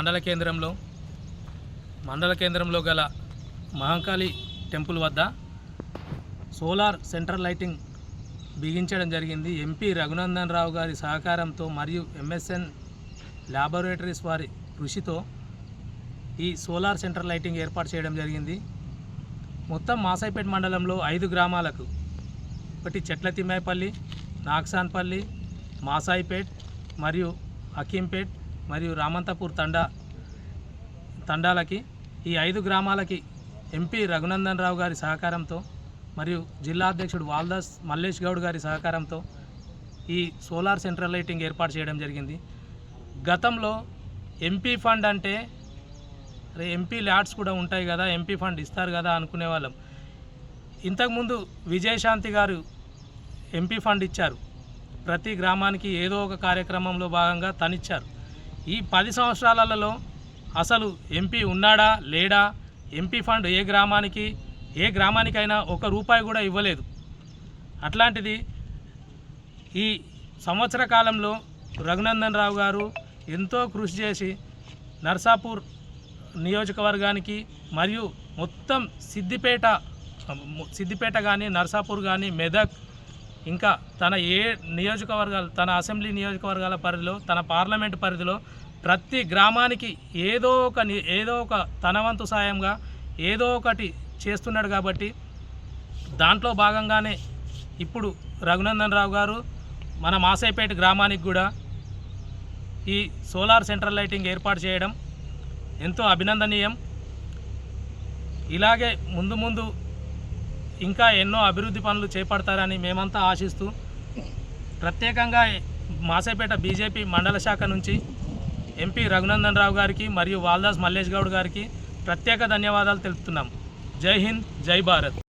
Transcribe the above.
మండల కేంద్రంలో గల మహంకాళి టెంపుల్ వద్ద సోలార్ సెంట్రల్ లైటింగ్ బిగించడం జరిగింది. ఎంపీ రఘునందన్ రావు గారి సహకారంతో మరియు ఎంఎస్ఎన్ ల్యాబొరేటరీస్ వారి కృషితో ఈ సోలార్ సెంట్రల్ లైటింగ్ ఏర్పాటు చేయడం జరిగింది. మొత్తం మాసాయిపేట మండలంలో 5 గ్రామాలకు, ఒకటి చెట్లతిమ్మాయిపల్లి, నాగ్సాన్పల్లి, మాసాయిపేట్ మరియు హకీంపేట్ మరియు రామంతపూర్ తండాలకి ఈ 5 గ్రామాలకి ఎంపీ రఘునందన్ రావు గారి సహకారంతో మరియు జిల్లా అధ్యక్షుడు వాల్దాస్ మల్లేష్ గౌడ్ గారి సహకారంతో ఈ సోలార్ సెంట్రల్ లైటింగ్ ఏర్పాటు చేయడం జరిగింది. గతంలో ఎంపీ ఫండ్ అంటే ఎంపీ ల్యాడ్స్ కూడా ఉంటాయి కదా, ఎంపీ ఫండ్ ఇస్తారు కదా అనుకునే వాళ్ళం. ఇంతకుముందు విజయశాంతి గారు ఎంపీ ఫండ్ ఇచ్చారు, ప్రతి గ్రామానికి ఏదో ఒక కార్యక్రమంలో భాగంగా తనిచ్చారు. ఈ 10 సంవత్సరాలలో అసలు ఎంపీ ఉన్నాడా లేడా, ఎంపీ ఫండ్ ఏ గ్రామానికైనా ₹1 కూడా ఇవ్వలేదు. అట్లాంటిది ఈ సంవత్సర కాలంలో రఘునందన్ రావు గారు ఎంతో కృషి చేసి నర్సాపూర్ నియోజకవర్గానికి మరియు మొత్తం సిద్దిపేట కానీ, నర్సాపూర్ కానీ, మెదక్, ఇంకా తన తన అసెంబ్లీ నియోజకవర్గాల పరిధిలో, తన పార్లమెంటు పరిధిలో ప్రతి గ్రామానికి ఏదో ఒక తన వంతు సాయంగా ఏదో ఒకటి చేస్తున్నాడు. కాబట్టి దాంట్లో భాగంగానే ఇప్పుడు రఘునందన్ రావు గారు మన మాసాయిపేట గ్రామానికి కూడా ఈ సోలార్ సెంట్రల్ లైటింగ్ ఏర్పాటు చేయడం ఎంతో అభినందనీయం. ఇలాగే ముందు ఇంకా ఎన్నో అభివృద్ధి పనులు చేపడతారని మేమంతా ఆశిస్తూ, ప్రత్యేకంగా మాసాయిపేట బీజేపీ మండల శాఖ నుంచి ఎంపీ రఘునందన్ రావు గారికి మరియు వాల్దాస్ మల్లేష్ గౌడ్ గారికి ప్రత్యేక ధన్యవాదాలు తెలుపుతున్నాం. జై హింద్, జై భారత్.